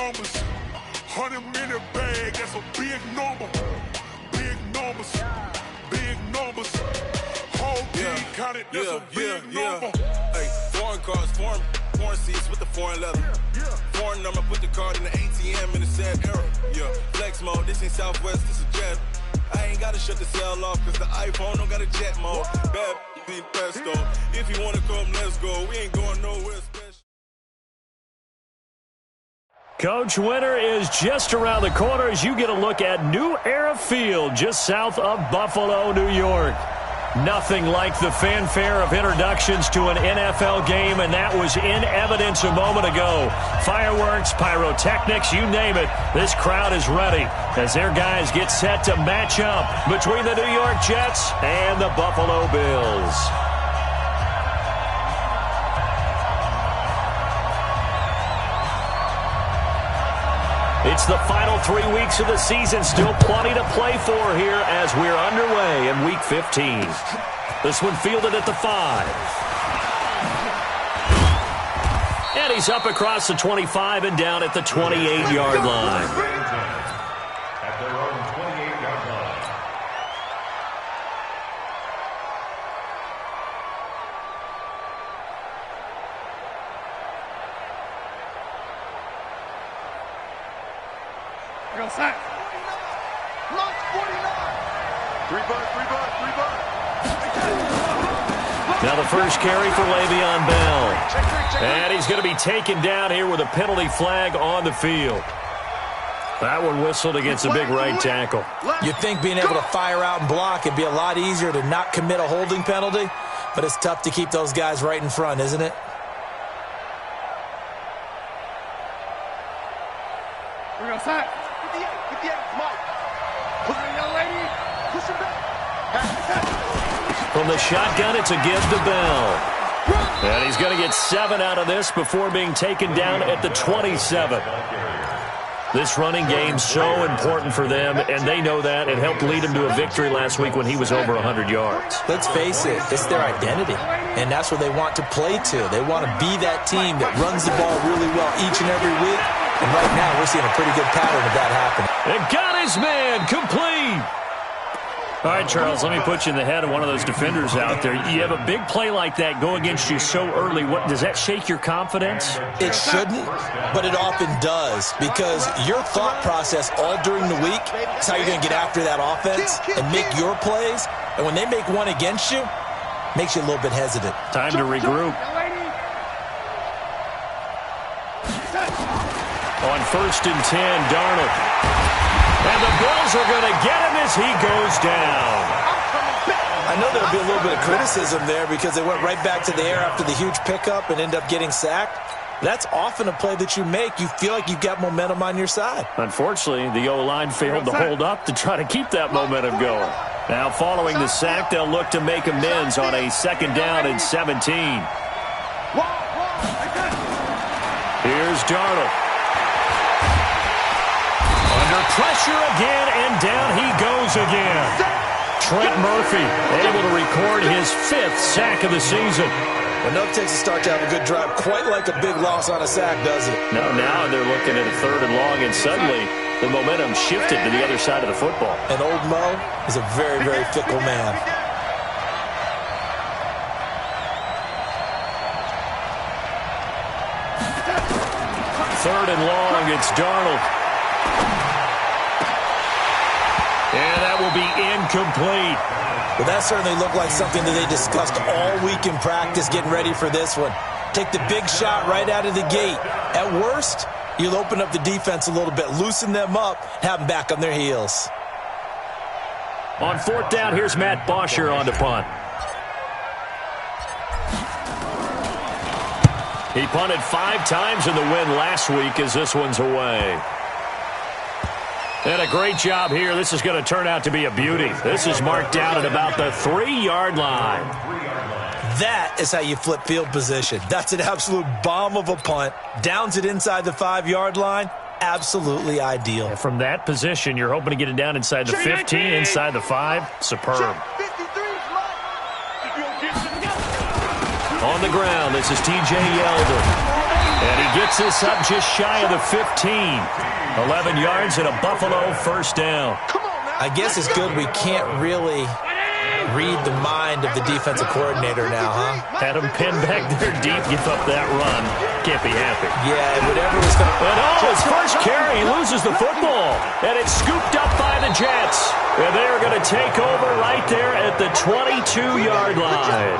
numbers. 100 minute bag, that's a big number. Big numbers, big numbers. Whole team counted, that's a big number. Hey, foreign cars, foreign seats with the foreign leather. Foreign number, put the card in the ATM in the sad era. Yeah, flex mode, this ain't Southwest, this a jet. I ain't gotta shut the cell off, cause the iPhone don't got a jet mode. Bad be pesto. If you wanna come, let's go. We ain't going nowhere special. Coach, winter is just around the corner as you get a look at New Era Field just south of Buffalo, New York. Nothing like the fanfare of introductions to an NFL game, and that was in evidence a moment ago. Fireworks, pyrotechnics, you name it. This crowd is ready as their guys get set to match up between the New York Jets and the Buffalo Bills. It's the final 3 weeks of the season. Still plenty to play for here as we're underway in Week 15. This one fielded at the 5. And he's up across the 25 and down at the 28-yard line. Sack. Lock 49. 3 butt. Now the first carry for Le'Veon Bell. And he's going to be taken down here with a penalty flag on the field. That one whistled against a big right tackle. You'd think being able to fire out and block it'd be a lot easier to not commit a holding penalty, but it's tough to keep those guys right in front, isn't it? We're going to sack. 58, come on. Push it, young lady. Push it back. From the shotgun, it's a give to Bell. And he's going to get 7 out of this before being taken down at the 27. This running game's so important for them, and they know that. It helped lead him to a victory last week when he was over 100 yards. Let's face it, it's their identity, and that's where they want to play to. They want to be that team that runs the ball really well each and every week. And right now, we're seeing a pretty good pattern of that happening. And got his man complete. All right, Charles, let me put you in the head of one of those defenders out there. You have a big play like that go against you so early. What does that shake your confidence? It shouldn't, but it often does, because your thought process all during the week is how you're going to get after that offense and make your plays. And when they make one against you, it makes you a little bit hesitant. Time to regroup. On 1st and 10, Darnold. And the Bills are going to get him as he goes down. I know there'll be a little bit of criticism there because they went right back to the air after the huge pickup and end up getting sacked. That's often a play that you make. You feel like you've got momentum on your side. Unfortunately, the O-line failed to hold up to try to keep that momentum going. Now, following the sack, they'll look to make amends on a 2nd down and 17. Here's Darnold. Under pressure again, and down he goes again. Trent Murphy able to record his 5th sack of the season. Enough takes a start to have a good drive, quite like a big loss on a sack, does it? No, now they're looking at a 3rd and long, and suddenly the momentum shifted to the other side of the football. And old Mo is a very, very fickle man. Third and long, it's Darnold. And that will be incomplete. Well, that certainly looked like something that they discussed all week in practice getting ready for this one. Take the big shot right out of the gate. At worst, you'll open up the defense a little bit, loosen them up, have them back on their heels. On 4th down, here's Matt Bosher on the punt. He punted 5 times in the win last week as this one's away. And a great job here. This is going to turn out to be a beauty. This is marked down at about the 3-yard line. That is how you flip field position. That's an absolute bomb of a punt. Downs it inside the 5-yard line. Absolutely ideal. And from that position, you're hoping to get it down inside the 15, inside the 5. Superb. On the ground, this is T.J. Yeldon. And he gets this up just shy of the 15. 11 yards and a Buffalo first down. I guess it's good we can't really read the mind of the defensive coordinator now, huh? Had him pinned back there deep, give up that run. Can't be happy. Yeah, whatever was going to... And his first carry, he loses the football. And it's scooped up by the Jets. And they're going to take over right there at the 22-yard line.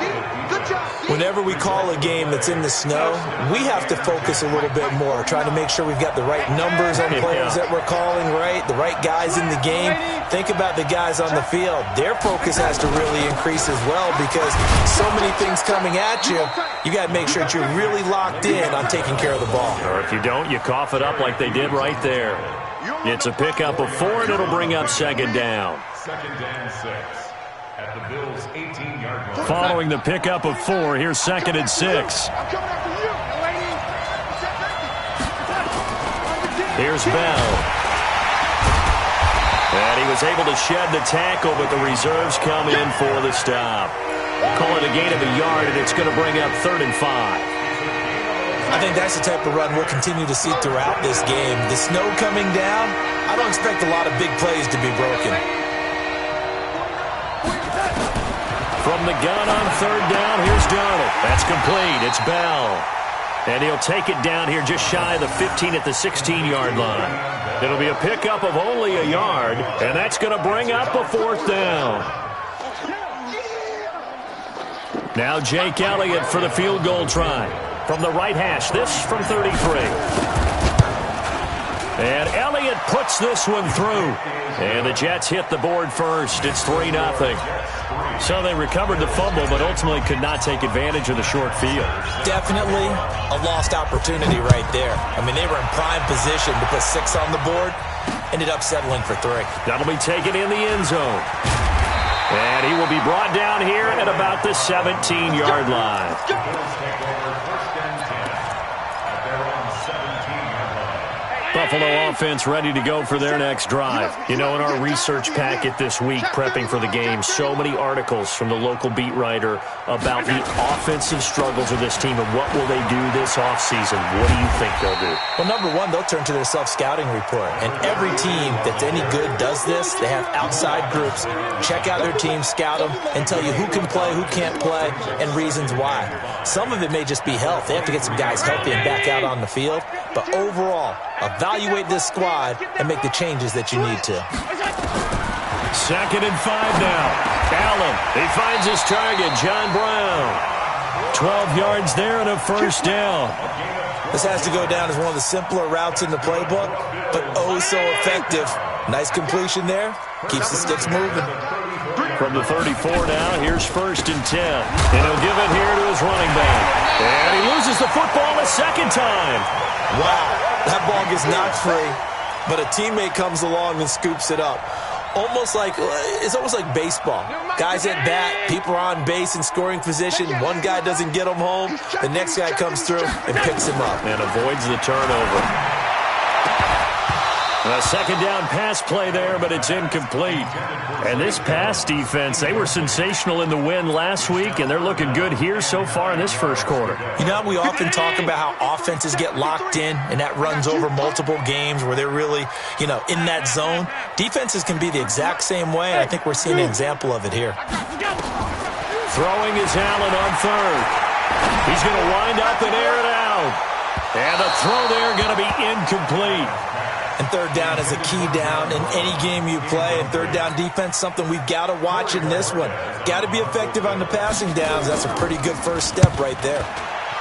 Whenever we call a game that's in the snow, we have to focus a little bit more, trying to make sure we've got the right numbers on players that we're calling, right? The right guys in the game. Think about the guys on the field. Their focus has to really increase as well because so many things coming at you, you got to make sure that you're really locked in on taking care of the ball. Or if you don't, you cough it up like they did right there. It's a pickup of 4, and it'll bring up second down. Second down 6. At the Bills' 18-yard line. Following the pickup of 4, here's second and 6. Here's Bell. And he was able to shed the tackle, but the reserves come in for the stop. Call it a gain of a yard, and it's going to bring up 3rd and 5. I think that's the type of run we'll continue to see throughout this game. The snow coming down, I don't expect a lot of big plays to be broken. From the gun on 3rd down, here's Darnold. That's complete. It's Bell. And he'll take it down here just shy of the 15 at the 16-yard line. It'll be a pickup of only a yard, and that's going to bring up a 4th down. Now Jake Elliott for the field goal try. From the right hash, this from 33. And Elliott puts this one through. And the Jets hit the board first. It's 3-0. So they recovered the fumble, but ultimately could not take advantage of the short field. Definitely a lost opportunity right there. I mean, they were in prime position to put 6 on the board. Ended up settling for 3. That'll be taken in the end zone. And he will be brought down here at about the 17-yard line. Buffalo offense ready to go for their next drive. You know, in our research packet this week, prepping for the game, so many articles from the local beat writer about the offensive struggles of this team and what will they do this offseason. What do you think they'll do? Well, number one, they'll turn to their self-scouting report. And every team that's any good does this. They have outside groups. Check out their team, scout them, and tell you who can play, who can't play, and reasons why. Some of it may just be health. They have to get some guys healthy and back out on the field. But overall, evaluate this squad and make the changes that you need to. 2nd and 5 now. Allen, he finds his target, John Brown. 12 yards there and a first down. This has to go down as one of the simpler routes in the playbook, but oh so effective. Nice completion there. Keeps the sticks moving. From the 34 now, here's 1st and 10. And he'll give it here to his running back. And he loses the football a second time. Wow, that ball gets knocked free, but a teammate comes along and scoops it up. It's almost like baseball. Guys at bat, people are on base in scoring position. One guy doesn't get him home. The next guy comes through and picks him up. And avoids the turnover. A second down pass play there, but it's incomplete. And this pass defense, they were sensational in the win last week, and they're looking good here so far in this first quarter. You know, we often talk about how offenses get locked in, and that runs over multiple games where they're really, in that zone. Defenses can be the exact same way, and I think we're seeing an example of it here. Throwing is Allen on 3rd. He's going to wind up and air it out. And the throw there going to be incomplete. And 3rd down is a key down in any game you play. And 3rd down defense, something we've got to watch in this one. Got to be effective on the passing downs. That's a pretty good first step right there.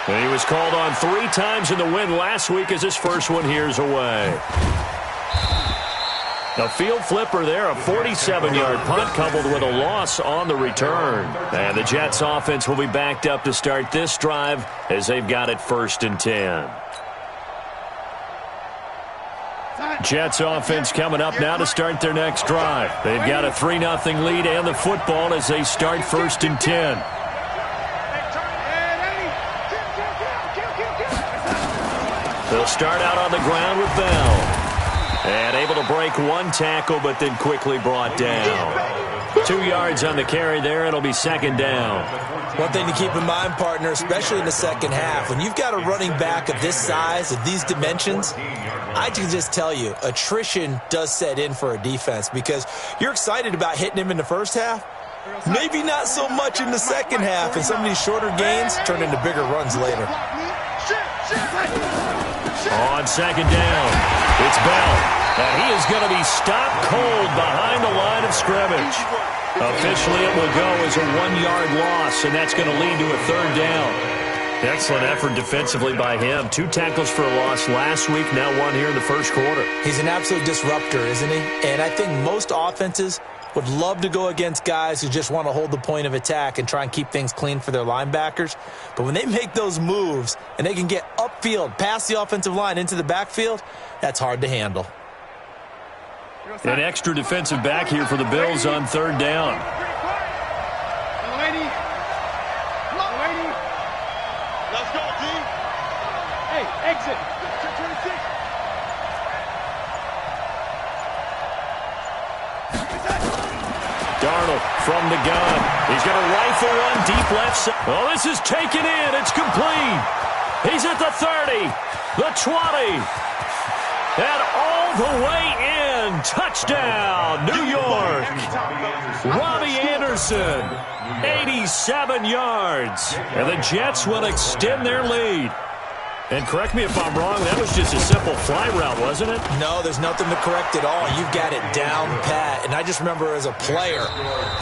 And he was called on 3 times in the win last week as his first one here's away. A field flipper there, a 47-yard punt coupled with a loss on the return. And the Jets offense will be backed up to start this drive as they've got it 1st and 10. Jets offense coming up now to start their next drive. They've got a 3-0 lead and the football as they start 1st and 10. They'll start out on the ground with Bell. And able to break one tackle, but then quickly brought down. 2 yards on the carry there. It'll be second down. One thing to keep in mind, partner, especially in the second half, when you've got a running back of this size, of these dimensions, I can just tell you, attrition does set in for a defense because you're excited about hitting him in the first half. Maybe not so much in the second half, and some of these shorter gains turn into bigger runs later. On second down, it's Bell, and he is going to be stopped cold behind the line of scrimmage. Officially, it will go as a 1-yard loss, and that's going to lead to a third down. Excellent effort defensively by him. 2 tackles for a loss last week, now 1 here in the first quarter. He's an absolute disruptor, isn't he? And I think most offenses would love to go against guys who just want to hold the point of attack and try and keep things clean for their linebackers. But when they make those moves and they can get upfield, past the offensive line into the backfield, that's hard to handle. An extra defensive back here for the Bills on third down. Let's go, G. Hey, exit. 26. Darnold from the gun. He's going to rifle one deep left side. Oh, this is taken in. It's complete. He's at the 30, the 20, and all the way in. Touchdown, New York. Robbie Anderson, 87 yards. And the Jets will extend their lead. And correct me if I'm wrong, that was just a simple fly route, wasn't it? No, there's nothing to correct at all. You've got it down pat. And I just remember as a player,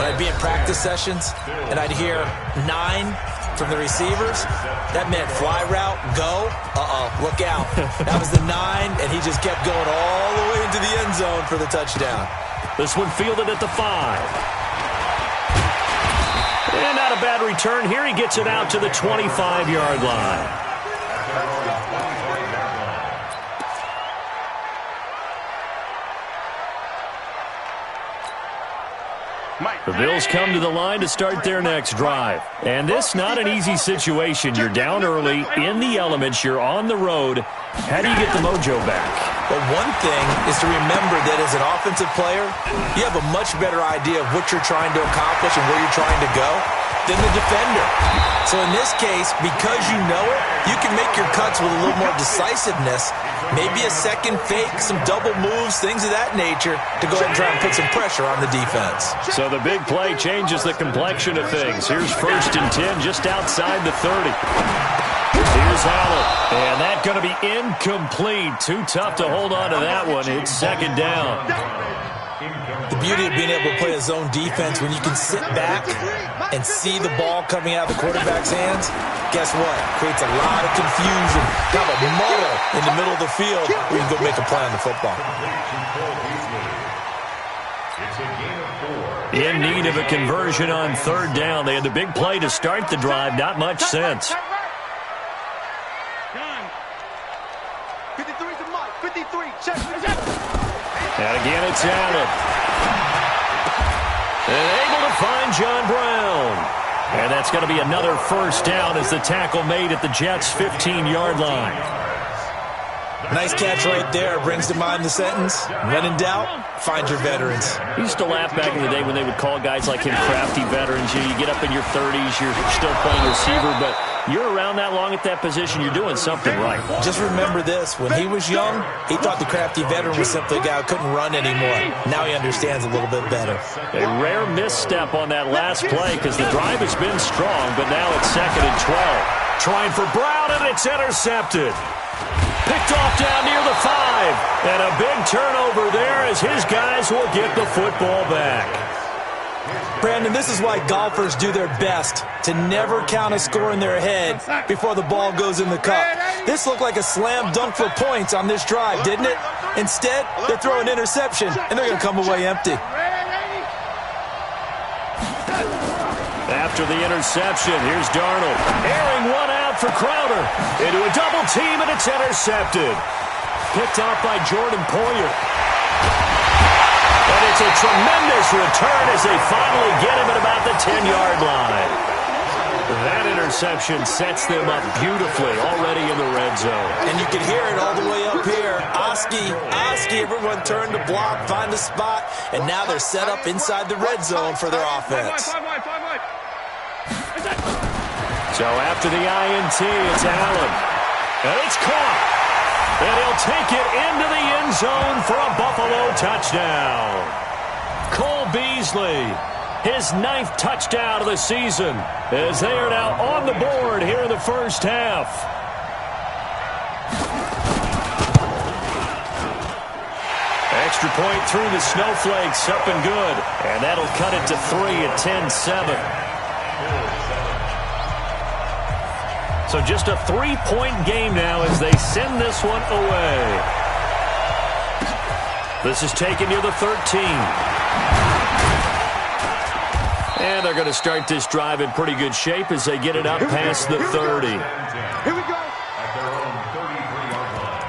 when I'd be in practice sessions, and I'd hear 9 from the receivers, that meant fly route, go, look out. That was the 9, and he just kept going all the way into the end zone for the touchdown. This one fielded at the 5. And not a bad return here. He gets it out to the 25-yard line. The Bills come to the line to start their next drive. And this not an easy situation. You're down early, in the elements, you're on the road. How do you get the mojo back? Well, one thing is to remember that as an offensive player, you have a much better idea of what you're trying to accomplish and where you're trying to go than the defender. So in this case, because you know it, you can make your cuts with a little more decisiveness, maybe a second fake, some double moves, things of that nature, to go ahead and try and put some pressure on the defense. So the big play changes the complexion of things. Here's 1st and 10 just outside the 30. Here's Allen, and that's going to be incomplete. Too tough to hold on to that one. It's second down. The beauty of being able to play a zone defense when you can sit back and see the ball coming out of the quarterback's hands, guess what? Creates a lot of confusion, kind of a muddle in the middle of the field where you can go make a play on the football. In need of a conversion on third down. They had the big play to start the drive. Not much sense. 53's a Mike. 53. Check. And again, it's Allen. And able to find John Brown. And that's going to be another first down as the tackle made at the Jets' 15-yard line. Nice catch right there. Brings to mind the sentence, when in doubt, find your veterans. We used to laugh back in the day when they would call guys like him crafty veterans. You get up in your 30s, you're still playing receiver, but you're around that long at that position, you're doing something right. Just remember this. When he was young, he thought the crafty veteran was simply a guy who couldn't run anymore. Now he understands a little bit better. A rare misstep on that last play because the drive has been strong, but now it's 2nd and 12. Trying for Brown, and it's intercepted. Picked off down near the 5. And a big turnover there as his guys will get the football back. Brandon, this is why golfers do their best to never count a score in their head before the ball goes in the cup. This looked like a slam dunk for points on this drive, didn't it? Instead, they're throwing interception, and they're going to come away empty. After the interception, here's Darnold. Airing one out for Crowder. Into a double team, and it's intercepted. Picked off by Jordan Poyer. And it's a tremendous return as they finally get him at about the 10-yard line. That interception sets them up beautifully already in the red zone. And you can hear it all the way up here. Oski, everyone turned to block, find a spot, and now they're set up inside the red zone for their offense. So after the INT, it's Allen. And it's caught. And he'll take it into the end zone for a Buffalo touchdown. Cole Beasley, his 9th touchdown of the season, as they are now on the board here in the first half. Extra point through the snowflakes, up and good. And that'll cut it to 3 at 10-7. So just a 3-point game now as they send this one away. This is taken near the 13. And they're going to start this drive in pretty good shape as they get it up past the 30. Here we go. At their own 33-yard line.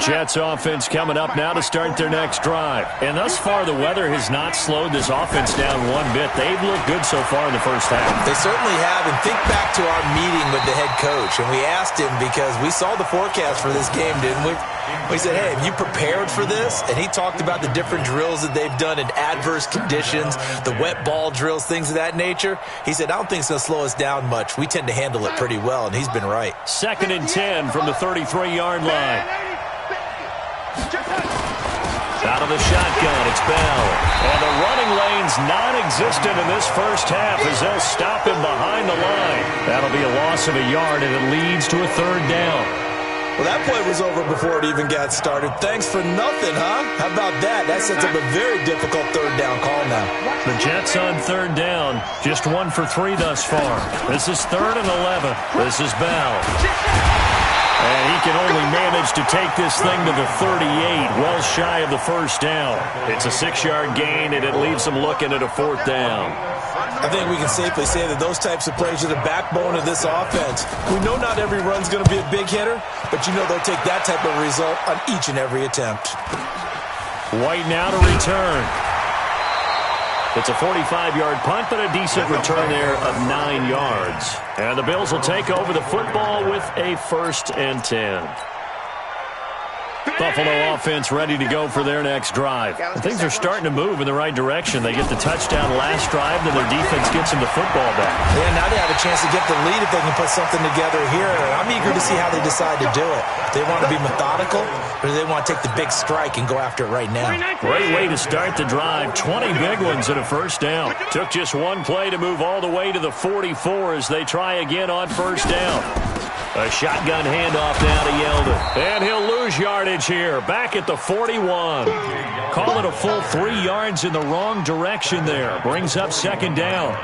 Jets offense coming up now to start their next drive. And thus far, the weather has not slowed this offense down one bit. They've looked good so far in the first half. They certainly have. And think back to our meeting with the head coach. And we asked him because we saw the forecast for this game, didn't we? We said, hey, have you prepared for this? And he talked about the different drills that they've done in adverse conditions, the wet ball drills, things of that nature. He said, I don't think it's going to slow us down much. We tend to handle it pretty well, and he's been right. 2nd and 10 from the 33-yard line. Out of the shotgun, it's Bell. And the running lane's non-existent in this first half as they'll stop him behind the line. That'll be a loss of a yard, and it leads to a 3rd down. Well, that play was over before it even got started. Thanks for nothing, huh? How about that? That sets up a very difficult 3rd down call now. The Jets on 3rd down, just 1 for 3 thus far. This is 3rd and 11. This is Bell. And he can only manage to take this thing to the 38, well shy of the first down. It's a 6-yard gain, and it leaves them looking at a 4th down. I think we can safely say that those types of plays are the backbone of this offense. We know not every run's going to be a big hitter, but you know they'll take that type of result on each and every attempt. White now to return. It's a 45-yard punt, but a decent return there of 9 yards. And the Bills will take over the football with a 1st and 10. Buffalo offense ready to go for their next drive. And things are starting to move in the right direction. They get the touchdown last drive, then their defense gets them the football back. Yeah, now they have a chance to get the lead if they can put something together here. I'm eager to see how they decide to do it. They want to be methodical, or do they want to take the big strike and go after it right now? Great way to start the drive. 20 big ones and a 1st down. Took just one play to move all the way to the 44 as they try again on 1st down. A shotgun handoff now to Yeldon. And he'll lose yardage here. Back at the 41. Call it a full 3 yards in the wrong direction there. Brings up 2nd down.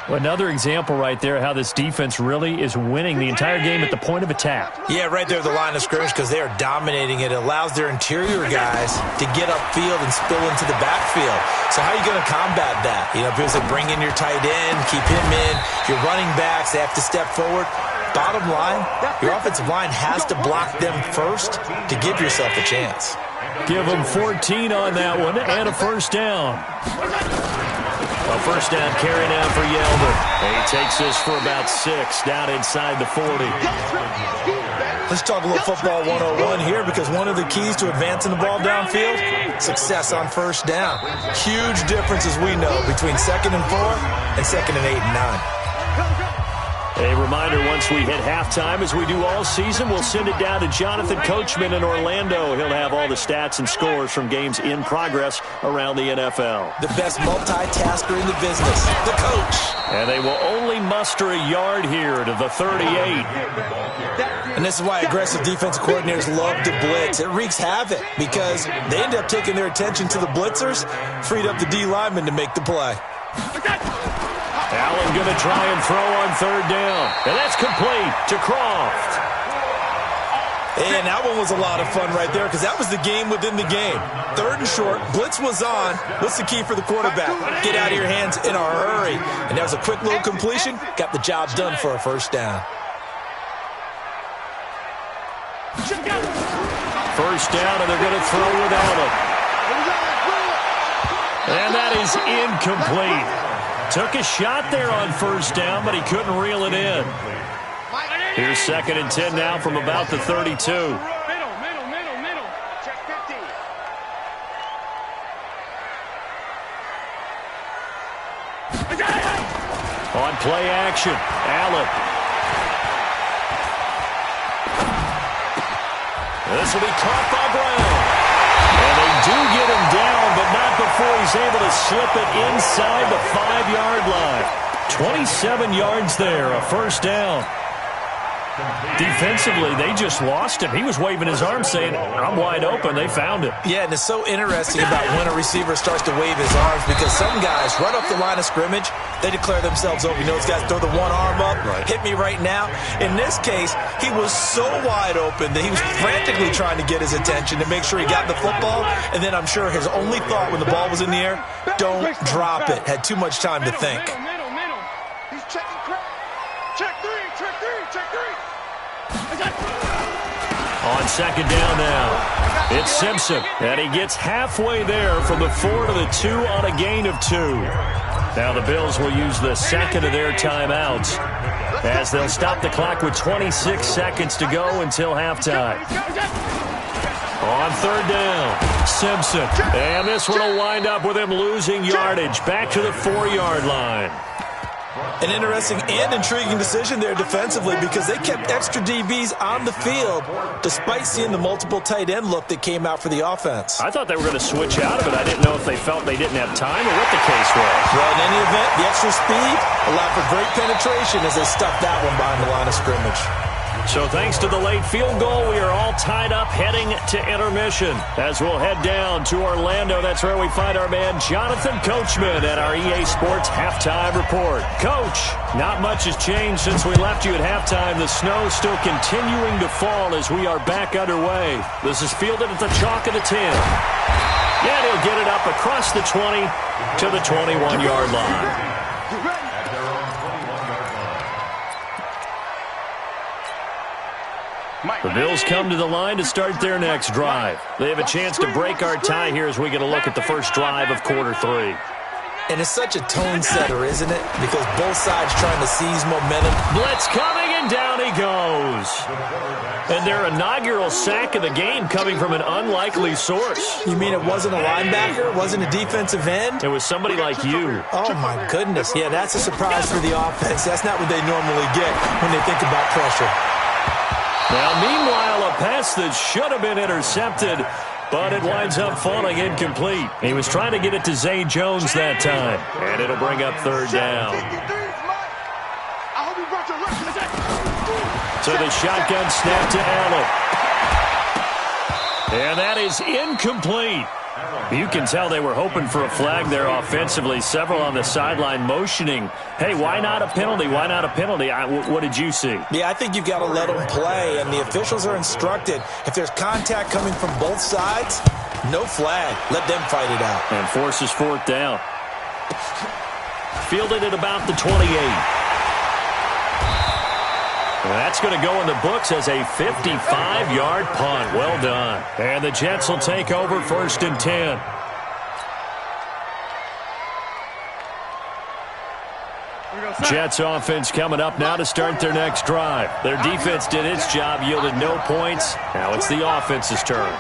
Another example right there how this defense really is winning the entire game at the point of attack. Yeah, right there at the line of scrimmage because they are dominating it. It allows their interior guys to get upfield and spill into the backfield. So how are you going to combat that? You know, people say bring in your tight end, keep him in. Your running backs, they have to step forward. Bottom line, your offensive line has to block them first to give yourself a chance. Give them 14 on that one and a 1st down. A 1st down carry now for Yeldon. And he takes this for about 6 down inside the 40. Let's talk a little football 101 here because one of the keys to advancing the ball downfield, success on 1st down. Huge difference, as we know, between 2nd and 4 and 2nd and 8 and 9. A reminder, once we hit halftime, as we do all season, we'll send it down to Jonathan Coachman in Orlando. He'll have all the stats and scores from games in progress around the NFL. The best multitasker in the business, the coach. And they will only muster a yard here to the 38. And this is why aggressive defensive coordinators love to blitz. It wreaks havoc because they end up taking their attention to the blitzers, freed up the D lineman to make the play. Allen going to try and throw on 3rd down. And that's complete to Croft. And that one was a lot of fun right there because that was the game within the game. 3rd and short, blitz was on. What's the key for the quarterback? Get out of your hands in a hurry. And that was a quick little completion. Got the job done for a 1st down. first down, and they're going to throw without him. And that is incomplete. Took a shot there on first down, but he couldn't reel it in. Here's 2nd and 10 now from about the 32. Middle. Check 50. On play action, Allen. This will be caught by Brown. And they do get him down, but not before he's able to slip it inside the 5-yard line. 27 yards there, a first down. Defensively, they just lost him. He was waving his arm saying, I'm wide open. They found him. Yeah, and it's so interesting about when a receiver starts to wave his arms because some guys, right off the line of scrimmage, they declare themselves open. You know, those guys throw the one arm up, hit me right now. In this case, he was so wide open that he was frantically trying to get his attention to make sure he got the football. And then I'm sure his only thought when the ball was in the air, don't drop it. Had too much time to think. Middle. He's checking crap. Check three. On second down now, it's Simpson, and he gets halfway there from the 4 to the 2 on a gain of 2. Now the Bills will use the second of their timeouts as they'll stop the clock with 26 seconds to go until halftime. On third down, Simpson, and this one will wind up with him losing yardage back to the 4-yard line. An interesting and intriguing decision there defensively because they kept extra DBs on the field despite seeing the multiple tight end look that came out for the offense. I thought they were going to switch out of it. I didn't know if they felt they didn't have time or what the case was. Well, in any event, the extra speed allowed for great penetration as they stuffed that one behind the line of scrimmage. So thanks to the late field goal, we are all tied up heading to intermission. As we'll head down to Orlando, that's where we find our man Jonathan Coachman at our EA Sports Halftime Report. Coach, not much has changed since we left you at halftime. The snow still continuing to fall as we are back underway. This is fielded at the chalk of the 10. And he'll get it up across the 20 to the 21-yard line. The Bills come to the line to start their next drive. They have a chance to break our tie here as we get a look at the first drive of quarter 3. And it's such a tone setter, isn't it? Because both sides trying to seize momentum. Blitz coming, and down he goes. And their inaugural sack of the game coming from an unlikely source. You mean it wasn't a linebacker? It wasn't a defensive end? It was somebody like you. Oh, my goodness. Yeah, that's a surprise for the offense. That's not what they normally get when they think about pressure. Now, meanwhile, a pass that should have been intercepted, but it winds up falling incomplete. He was trying to get it to Zay Jones that time, and it'll bring up third down. So the shotgun snap to Allen. And that is incomplete. You can tell they were hoping for a flag there offensively. Several on the sideline motioning, hey, why not a penalty? Why not a penalty? What did you see? Yeah, I think you've got to let them play, and the officials are instructed. If there's contact coming from both sides, no flag. Let them fight it out. And forces fourth down. Fielded at about the 28. That's going to go in the books as a 55-yard punt. Well done. And the Jets will take over 1st and 10. Jets offense coming up now to start their next drive. Their defense did its job, yielded no points. Now it's the offense's turn.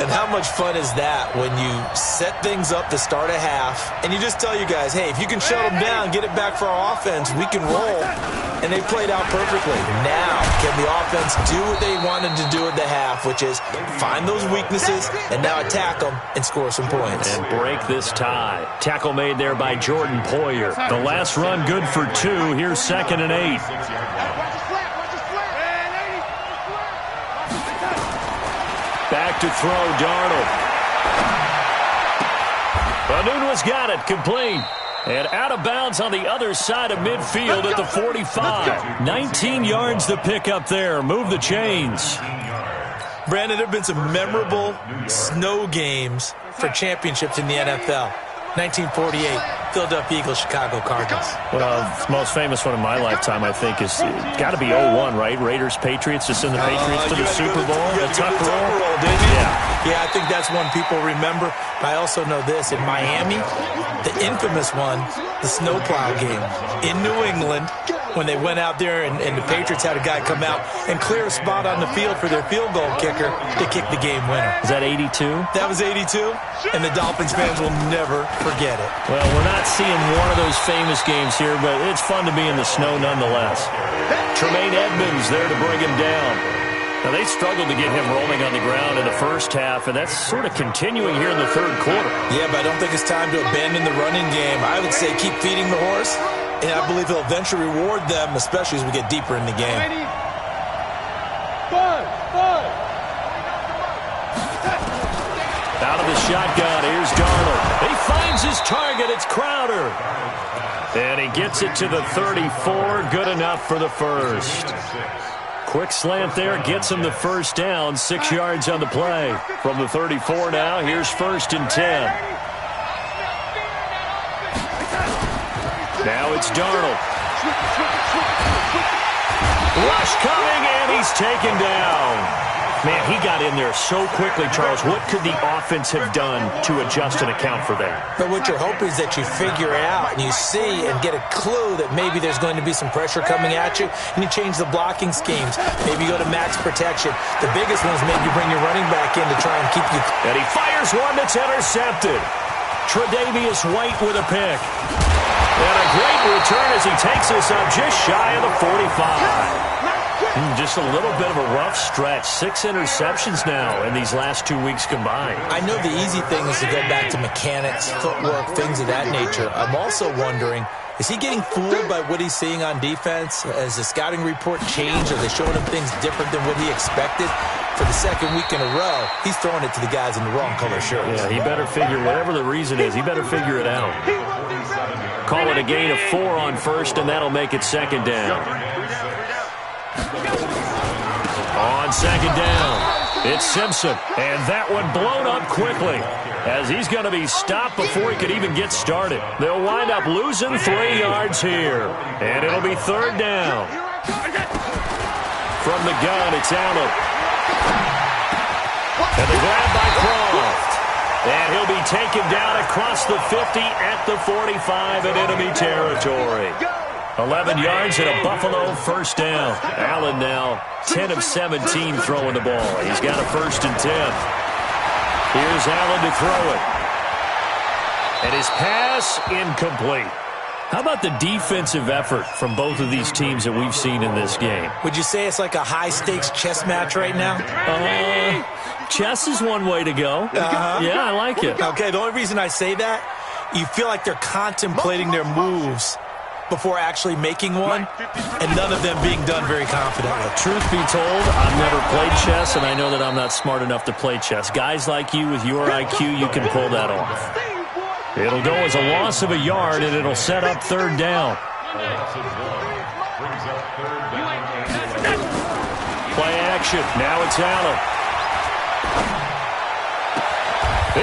And how much fun is that when you set things up to start a half and you just tell you guys, hey, if you can shut them down, get it back for our offense, we can roll. And they played out perfectly. Now, can the offense do what they wanted to do at the half, which is find those weaknesses and now attack them and score some points. And break this tie. Tackle made there by Jordan Poyer. The last run good for 2. Here's 2nd and 8. Back to throw, Darnold. Anunua's got it, complete. And out of bounds on the other side of midfield at the 45. 19 yards to pick up there. Move the chains. Brandon, there have been some memorable snow games for championships in the NFL. 1948, Philadelphia Eagles, Chicago Cardinals. Well, the most famous one in my lifetime, I think, is got to be 01, right? Raiders, Patriots, to send the Patriots to the Super Bowl. The tuck roll, didn't you? Yeah, I think that's one people remember. But I also know this. In Miami, the infamous one, the snowplow game in New England, when they went out there and the Patriots had a guy come out and clear a spot on the field for their field goal kicker to kick the game winner. Is that 82? That was 82, and the Dolphins fans will never forget it. Well, we're not seeing one of those famous games here, but it's fun to be in the snow nonetheless. Tremaine Edmonds there to bring him down. Now, they struggled to get him rolling on the ground in the first half, and that's sort of continuing here in the third quarter. Yeah, but I don't think it's time to abandon the running game. I would say keep feeding the horse, and I believe he'll eventually reward them, especially as we get deeper in the game. Out of the shotgun, here's Darnold. He finds his target. It's Crowder. And he gets it to the 34. Good enough for the first. Quick slant there, gets him the first down. 6 yards on the play. From the 34 now, here's 1st and 10. Now it's Darnold. Rush coming, and he's taken down. Man, he got in there so quickly, Charles. What could the offense have done to adjust and account for that? But what you're hoping is that you figure out and you see and get a clue that maybe there's going to be some pressure coming at you, and you change the blocking schemes. Maybe you go to max protection. The biggest one is maybe you bring your running back in to try and keep you. And he fires one that's intercepted. Tre'Davious White with a pick. And a great return as he takes us up just shy of the 45. Just a little bit of a rough stretch. 6 interceptions now in these last 2 weeks combined. I know the easy thing is to go back to mechanics, footwork, things of that nature. I'm also wondering, is he getting fooled by what he's seeing on defense? Has the scouting report changed? Are they showing him things different than what he expected? For the second week in a row, he's throwing it to the guys in the wrong color shirts. Yeah, he better figure, whatever the reason is, he better figure it out. Call it a gain of 4 on first, and that'll make it 2nd down. On 2nd down, it's Simpson, and that one blown up quickly as he's going to be stopped before he could even get started. They'll wind up losing 3 yards here, and it'll be 3rd down. From the gun, it's Allen. And the grab by Croft. And he'll be taken down across the 50 at the 45 in enemy territory. 11 yards and a Buffalo 1st down. Allen now 10 of 17 throwing the ball. He's got a 1st and 10. Here's Allen to throw it. And his pass incomplete. How about the defensive effort from both of these teams that we've seen in this game? Would you say it's like a high-stakes chess match right now? Chess is one way to go. Yeah, I like it. Okay, the only reason I say that, you feel like they're contemplating their moves before actually making one, and none of them being done very confidently. Truth be told, I've never played chess, and I know that I'm not smart enough to play chess. Guys like you with your IQ, you can pull that off. It'll go as a loss of a yard, and it'll set up 3rd down. Play action. Now it's Allen.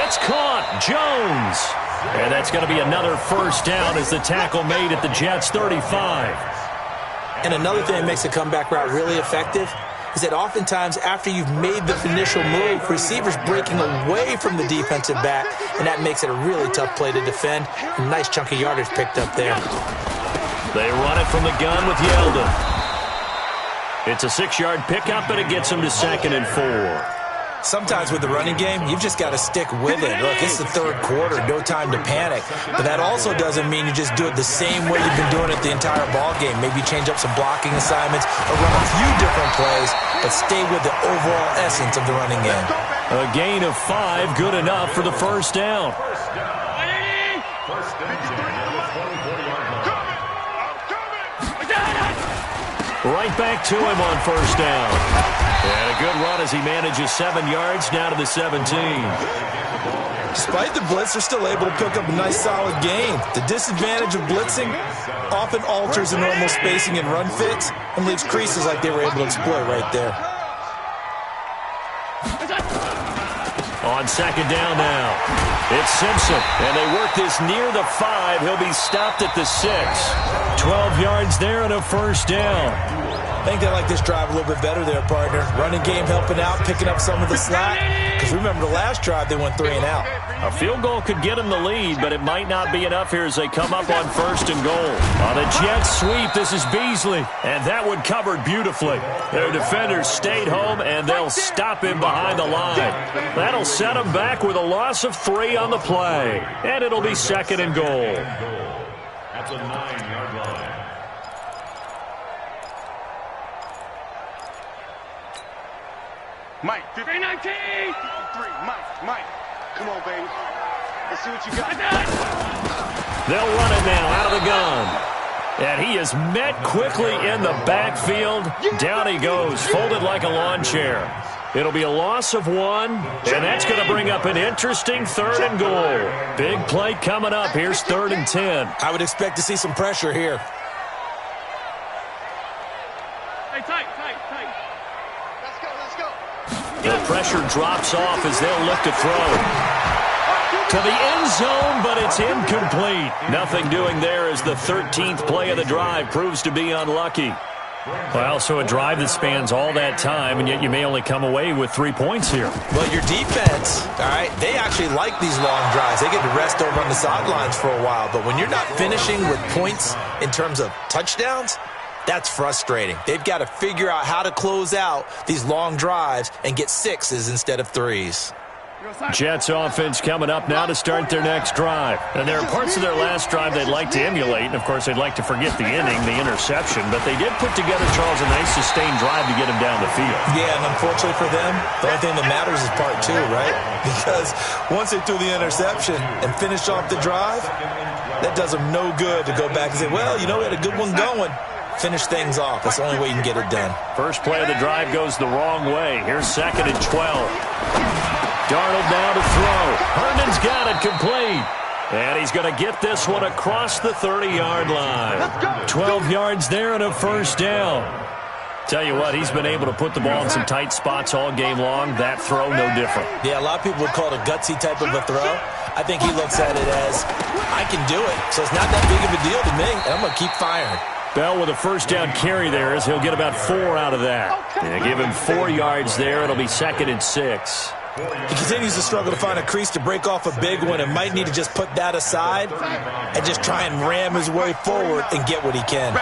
It's caught. Jones. And that's going to be another 1st down as the tackle made at the Jets' 35. And another thing that makes the comeback route really effective is that oftentimes after you've made the initial move, receivers breaking away from the defensive back, and that makes it a really tough play to defend. A nice chunk of yardage picked up there. They run it from the gun with Yeldon. It's a 6-yard pickup, and it gets them to 2nd and 4. Sometimes with the running game, you've just got to stick with it. Look, it's the 3rd quarter, no time to panic. But that also doesn't mean you just do it the same way you've been doing it the entire ball game. Maybe change up some blocking assignments or run a few different plays, but stay with the overall essence of the running game. A gain of 5, good enough for the 1st down. Right back to him on 1st down. And a good run as he manages 7 yards down to the 17. Despite the blitz, they're still able to pick up a nice solid gain. The disadvantage of blitzing often alters the normal spacing and run fits and leaves creases like they were able to exploit right there. On 2nd down now. It's Simpson, and they work this near the 5. He'll be stopped at the 6. 12 yards there and a first down. I think they like this drive a little bit better there, partner. Running game helping out, picking up some of the slack. Because remember, the last drive, they went 3 and out. A field goal could get them the lead, but it might not be enough here as they come up on first and goal. On a jet sweep, this is Beasley, and that one covered beautifully. Their defenders stayed home, and they'll stop him behind the line. That'll set them back with a loss of 3 on the play, and it'll be second and goal. At the 9-yard line. Mike, 319! 3, Mike. Come on, baby. Let's see what you got. They'll run it now out of the gun. And he is met quickly in the backfield. Down he goes, folded like a lawn chair. It'll be a loss of 1, and that's going to bring up an interesting third and goal. Big play coming up. Here's 3rd and 10. I would expect to see some pressure here. Hey, tight. Let's go. The pressure drops off as they'll look to throw. To the end zone, but it's incomplete. Nothing doing there as the 13th play of the drive proves to be unlucky. Well, so a drive that spans all that time, and yet you may only come away with 3 points here. Well, your defense, all right, they actually like these long drives. They get to rest over on the sidelines for a while. But when you're not finishing with points in terms of touchdowns, that's frustrating. They've got to figure out how to close out these long drives and get 6s instead of 3s. Jets offense coming up now to start their next drive. And there are parts of their last drive they'd like to emulate. And, of course, they'd like to forget the inning, the interception. But they did put together, Charles, a nice sustained drive to get him down the field. Yeah, and unfortunately for them, the only thing that matters is part 2, right? Because once they threw the interception and finished off the drive, that does them no good to go back and say, well, you know, we had a good one going. Finish things off. That's the only way you can get it done. First play of the drive goes the wrong way. Here's 2nd and 12. Darnold now to throw. Herndon's got it complete. And he's going to get this one across the 30-yard line. 12 yards there and a first down. Tell you what, he's been able to put the ball in some tight spots all game long. That throw, no different. Yeah, a lot of people would call it a gutsy type of a throw. I think he looks at it as, I can do it, so it's not that big of a deal to me, and I'm going to keep firing. Bell with a first down carry there as he'll get about 4 out of that. And give him 4 yards there. It'll be 2nd and 6. He continues to struggle to find a crease to break off a big one and might need to just put that aside and just try and ram his way forward and get what he can.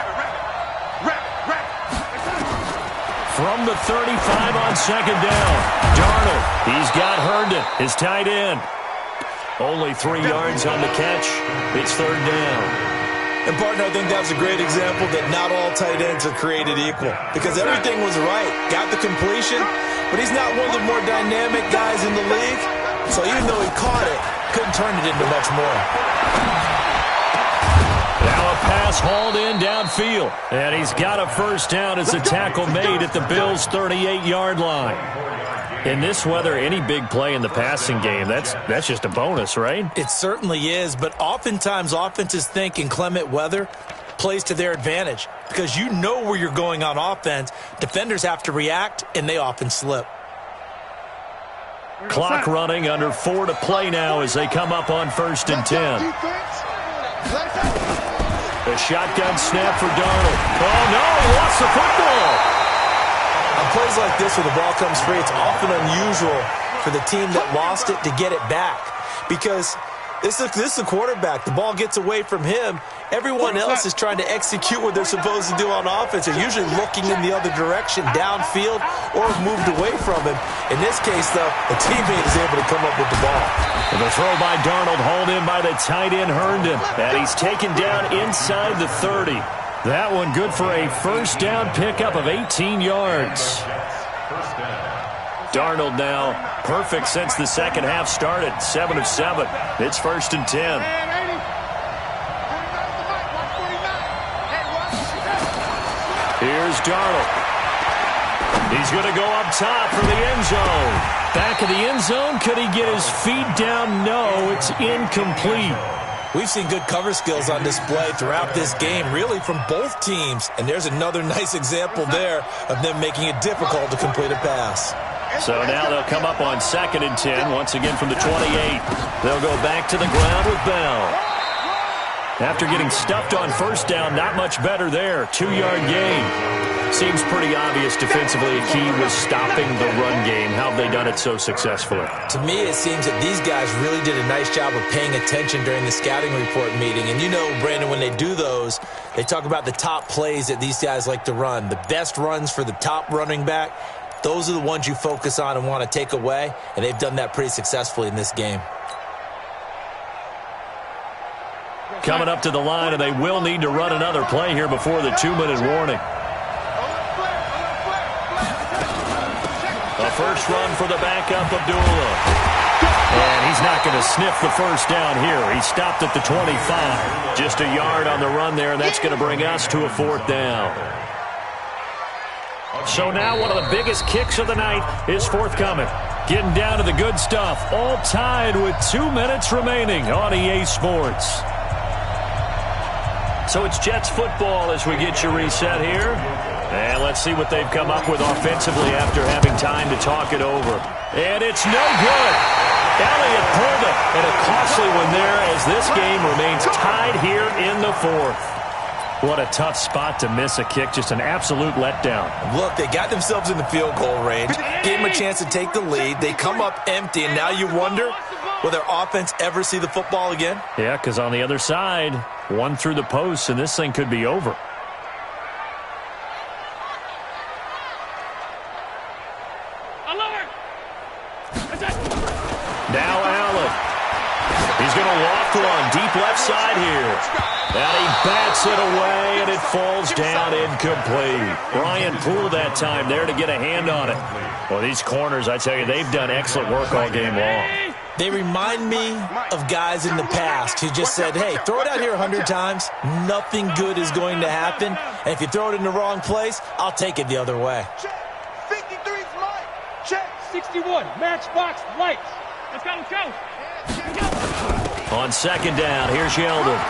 From the 35 on 2nd down, Darnold. He's got Herndon, his tight end. Only 3 yards on the catch. It's 3rd down. And, partner, I think that was a great example that not all tight ends are created equal. Because everything was right. Got the completion, but he's not one of the more dynamic guys in the league. So even though he caught it, couldn't turn it into much more. Now a pass hauled in downfield. And he's got a first down as the tackle made at the Bills' 38-yard line. In this weather, any big play in the passing game, that's just a bonus, right? It certainly is, but oftentimes offenses think inclement weather plays to their advantage because you know where you're going on offense. Defenders have to react, and they often slip. Clock running, under 4 to play now as they come up on 1st and 10. A shotgun snap for Darnold. Oh, no, he lost the football. On plays like this where the ball comes free, it's often unusual for the team that lost it to get it back because this is the quarterback. The ball gets away from him. Everyone else is trying to execute what they're supposed to do on offense. They're usually looking in the other direction, downfield, or have moved away from him. In this case, though, the teammate is able to come up with the ball. And the throw by Darnold hauled in by the tight end Herndon. And he's taken down inside the 30. That one good for a first down pickup of 18 yards. Darnold now perfect since the second half started. 7 of 7. It's 1st and 10. Here's Darnold. He's going to go up top for the end zone. Back of the end zone. Could he get his feet down? No, it's incomplete. We've seen good cover skills on display throughout this game, really from both teams. And there's another nice example there of them making it difficult to complete a pass. So now they'll come up on 2nd and 10, once again from the 28. They'll go back to the ground with Bell. After getting stuffed on 1st down, not much better there. 2-yard gain. Seems pretty obvious defensively a key was stopping the run game. How have they done it so successfully? To me, it seems that these guys really did a nice job of paying attention during the scouting report meeting. And you know, Brandon, when they do those, they talk about the top plays that these guys like to run. The best runs for the top running back, those are the ones you focus on and want to take away. And they've done that pretty successfully in this game. Coming up to the line, and they will need to run another play here before the 2-minute warning. A first run for the backup, Abdullah. And he's not going to sniff the first down here. He stopped at the 25. Just a yard on the run there, and that's going to bring us to a 4th down. So now one of the biggest kicks of the night is forthcoming. Getting down to the good stuff. All tied with 2 minutes remaining on EA Sports. So it's Jets football as we get you reset here. And let's see what they've come up with offensively after having time to talk it over. And it's no good. Elliott pulled it. And a costly one there as this game remains tied here in the 4th. What a tough spot to miss a kick. Just an absolute letdown. Look, they got themselves in the field goal range. Gave them a chance to take the lead. They come up empty, and now you wonder, will their offense ever see the football again? Yeah, because on the other side, one through the post, and this thing could be over. Now Allen. He's going to loft one deep left side here. And he bats it away, and it falls down incomplete. Brian Poole that time there to get a hand on it. Well, these corners, I tell you, they've done excellent work all game long. They remind me of guys in the past who just said, hey, throw it out here 100 times. Nothing good is going to happen. And if you throw it in the wrong place, I'll take it the other way. 53's Mike. Check. 61. Matchbox lights. Let's go, let's go. On 2nd down, here's Yeldon.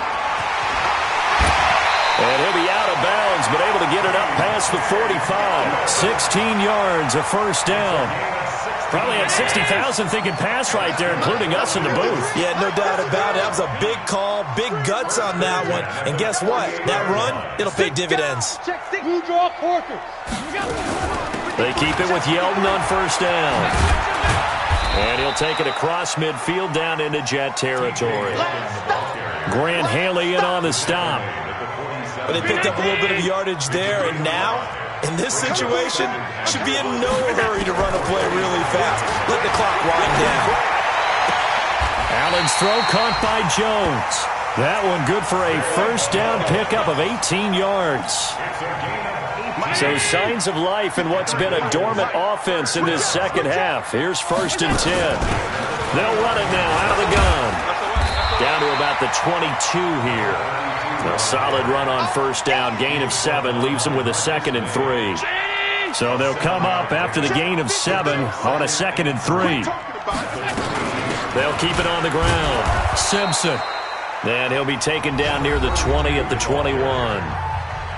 And he'll be out of bounds, but able to get it up past the 45. 16 yards, a first down. Probably had 60,000 thinking pass right there, including us in the booth. Yeah, no doubt about it. That was a big call, big guts on that one. And guess what? That run, it'll pay dividends. Check 6. Who draw quarters? They keep it with Yeldon on first down. And he'll take it across midfield down into Jet territory. Grant Haley in on the stop. But they picked up a little bit of yardage there, and now, in this situation, should be in no hurry to run a play really fast. Let the clock wind down. Allen's throw caught by Jones. That one good for a first down pickup of 18 yards. So signs of life in what's been a dormant offense in this second half. Here's 1st and 10. They'll run it now out of the gun. Down to about the 22 here. A solid run on first down. Gain of 7 leaves them with a 2nd and 3. So they'll come up after the gain of 7 on a 2nd and 3. They'll keep it on the ground. Simpson. And he'll be taken down near the 20 at the 21.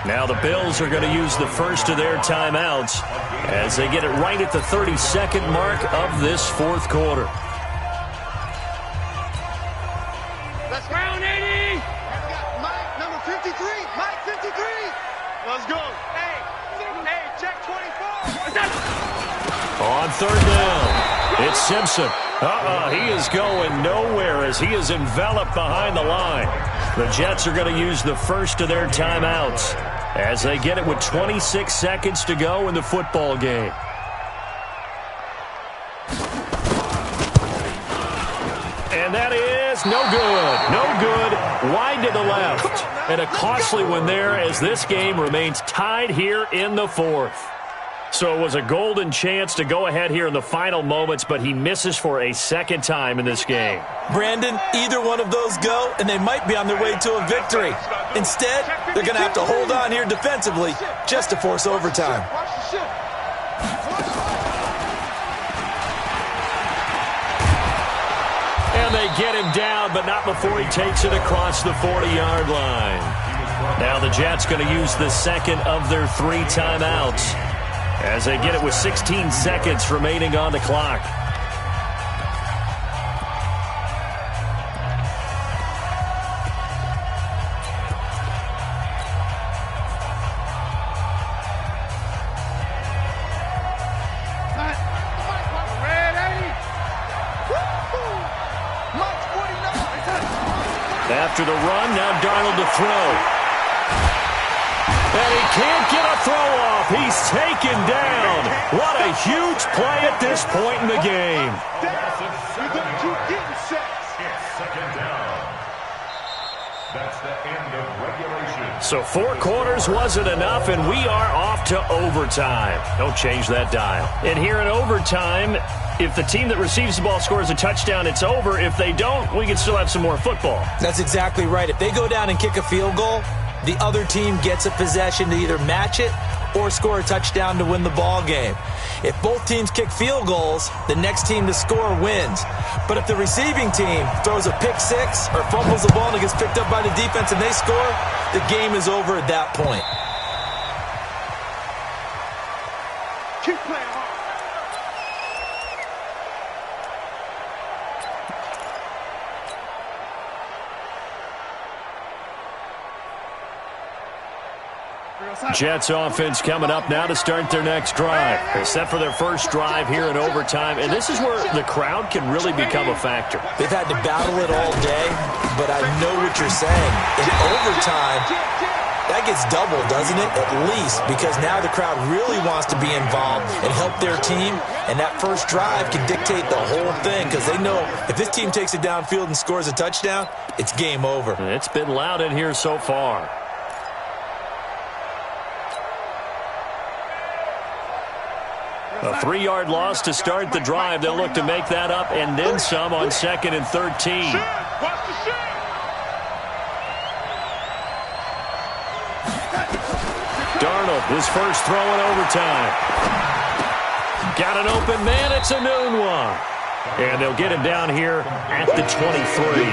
Now the Bills are going to use the first of their timeouts as they get it right at the 32nd mark of this 4th quarter. Let's round 80. Mike, number 53. Mike, 53. Let's go. Hey, check 24. On 3rd down, it's Simpson. He is going nowhere as he is enveloped behind the line. The Jets are going to use the first of their timeouts as they get it with 26 seconds to go in the football game. And that is no good. No good. Wide to the left. And a costly one there as this game remains tied here in the 4th. So it was a golden chance to go ahead here in the final moments, but he misses for a second time in this game. Brandon, either one of those go, and they might be on their way to a victory. Instead, they're going to have to hold on here defensively just to force overtime. And they get him down, but not before he takes it across the 40-yard line. Now the Jets going to use the second of their 3 timeouts as they get it with 16 seconds remaining on the clock. After the run, now Darnold to throw. And he can't get a throw off. He's taken down. What a huge play at this point in the game. It's second down. That's the end of regulation. So 4 quarters wasn't enough, and we are off to overtime. Don't change that dial. And here in overtime, if the team that receives the ball scores a touchdown, it's over. If they don't, we can still have some more football. That's exactly right. If they go down and kick a field goal, the other team gets a possession to either match it or score a touchdown to win the ball game. If both teams kick field goals, the next team to score wins. But if the receiving team throws a pick six or fumbles the ball and it gets picked up by the defense and they score, the game is over at that point. Keep playing hard. Jets offense coming up now to start their next drive. They're set for their first drive here in overtime, and this is where the crowd can really become a factor. They've had to battle it all day, but I know what you're saying. In overtime, that gets doubled, doesn't it? At least, because now the crowd really wants to be involved and help their team, and that first drive can dictate the whole thing because they know if this team takes it downfield and scores a touchdown, it's game over. It's been loud in here so far. A 3-yard loss to start the drive. They'll look to make that up and then some on 2nd and 13. Darnold, his first throw in overtime. Got an open man. It's a noon one. And they'll get him down here at the 23.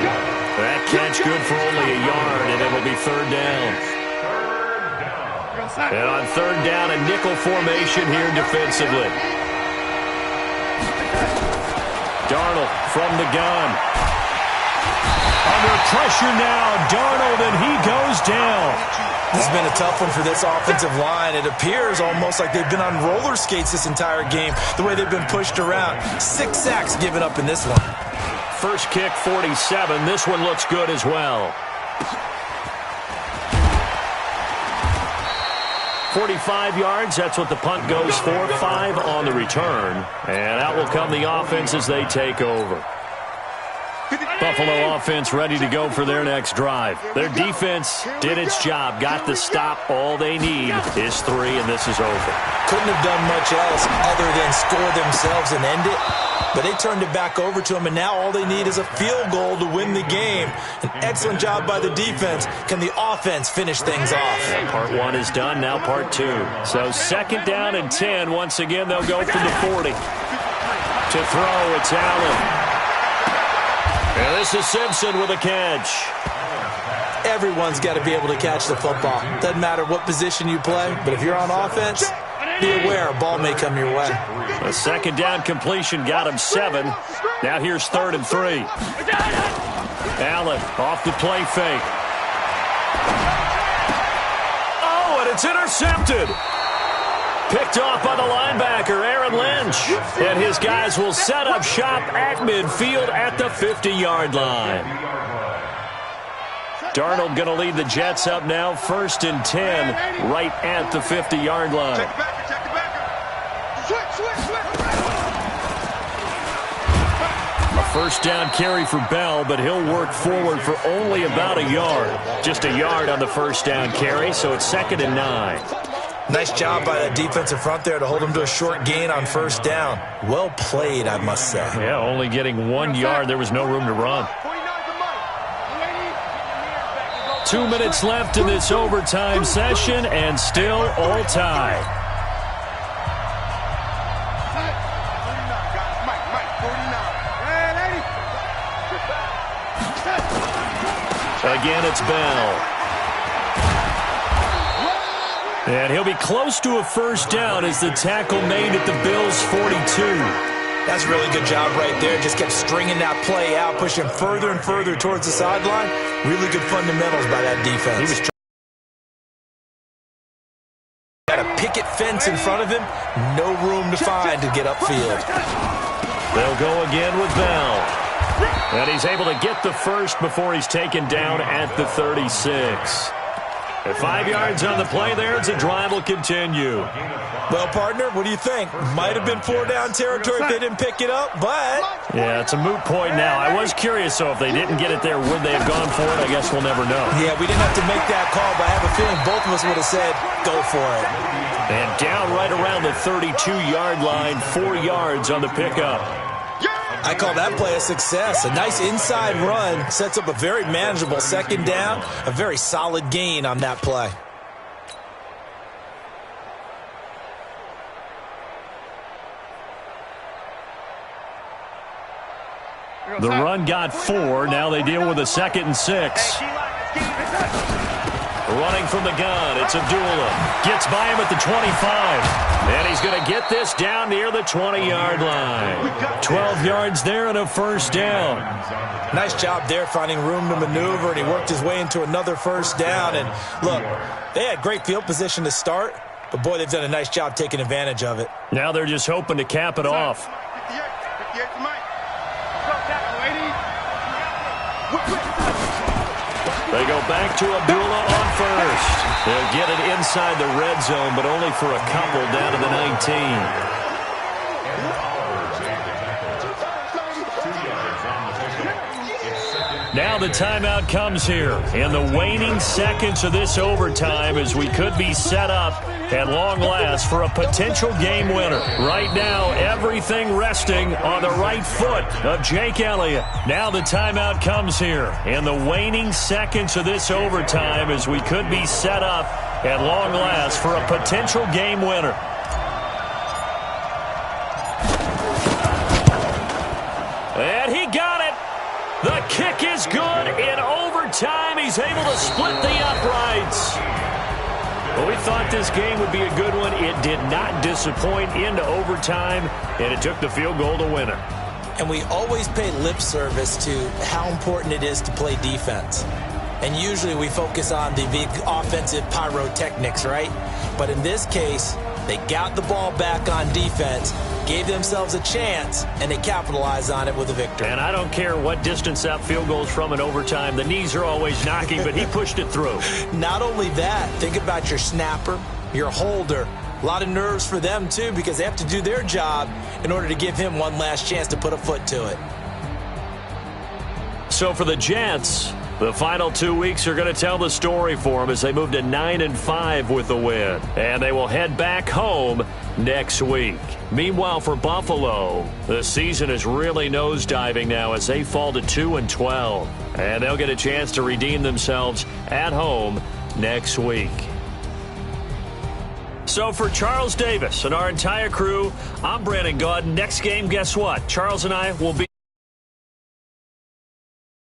That catch good for only a yard, and it'll be 3rd down. And on 3rd down, a nickel formation here defensively. Darnold from the gun. Under pressure now, Darnold, and he goes down. This has been a tough one for this offensive line. It appears almost like they've been on roller skates this entire game, the way they've been pushed around. 6 sacks given up in this one. First kick, 47. This one looks good as well. 45 yards, that's what the punt goes for. 5 on the return. And out will come the offense as they take over. Buffalo offense ready to go for their next drive. Their defense did its job, got the stop. All they need is 3, and this is over. Couldn't have done much else other than score themselves and end it. But they turned it back over to them, and now all they need is a field goal to win the game. An excellent job by the defense. Can the offense finish things off? And part 1 is done, now part 2. So 2nd down and 10. Once again, they'll go from the 40. To throw, it's Allen. And this is Simpson with a catch. Everyone's got to be able to catch the football. Doesn't matter what position you play, but if you're on offense, be aware a ball may come your way. A 2nd down completion got him 7. Now here's 3rd and 3. Allen off the play fake. Oh, and it's intercepted. Picked off by the linebacker, Aaron Lynch. And his guys will set up shop at midfield at the 50-yard line. Darnold going to lead the Jets up now, 1st and 10, right at the 50-yard line. A 1st down carry for Bell, but he'll work forward for only about a yard. Just a yard on the 1st down carry, so it's 2nd and 9. Nice job by the defensive front there to hold him to a short gain on 1st down. Well played, I must say. Yeah, only getting 1 yard. There was no room to run. 2 minutes left in this overtime session, and still all tied. Again, it's Bell. And he'll be close to a first down as the tackle made at the Bills' 42. That's a really good job right there. Just kept stringing that play out, pushing further and further towards the sideline. Really good fundamentals by that defense. He was got a picket fence in front of him. No room to find to get upfield. They'll go again with Bell. And he's able to get the first before he's taken down at the 36. At 5 yards on the play there, the drive will continue. Well, partner, what do you think? Might have been 4-down territory if they didn't pick it up, but... Yeah, it's a moot point now. I was curious, so if they didn't get it there, would they have gone for it? I guess we'll never know. Yeah, we didn't have to make that call, but I have a feeling both of us would have said, go for it. And down right around the 32-yard line, 4 yards on the pickup. I call that play a success. A nice inside run sets up a very manageable second down, a very solid gain on that play. The run got 4. Now they deal with a 2nd and 6. Running from the gun, it's Abdullah. Gets by him at the 25. And he's going to get this down near the 20-yard line. 12 yards there and a first down. Nice job there finding room to maneuver, and he worked his way into another first down. And look, they had great field position to start, but boy, they've done a nice job taking advantage of it. Now they're just hoping to cap it off. They go back to Abdullah on first. They'll get it inside the red zone, but only for a couple down to the 19. Now the timeout comes here in the waning seconds of this overtime as we could be set up at long last for a potential game winner. Right now, everything resting on the right foot of Jake Elliott. Now the timeout comes here in the waning seconds of this overtime as we could be set up at long last for a potential game winner. And he got it. The kick is good. In overtime, he's able to split the uprights. Well, we thought this game would be a good one. It did not disappoint into overtime, and it took the field goal to win it. And we always pay lip service to how important it is to play defense. And usually we focus on the big offensive pyrotechnics, right? But in this case, they got the ball back on defense, gave themselves a chance, and they capitalized on it with a victory. And I don't care what distance that field goes from in overtime. The knees are always knocking, but he pushed it through. Not only that, think about your snapper, your holder. A lot of nerves for them, too, because they have to do their job in order to give him one last chance to put a foot to it. So for the Jets, the final 2 weeks are going to tell the story for them as they move to 9-5 with the win. And they will head back home next week. Meanwhile, for Buffalo, the season is really nosediving now as they fall to 2-12. And they'll get a chance to redeem themselves at home next week. So for Charles Davis and our entire crew, I'm Brandon Gaudin. Next game, guess what? Charles and I will be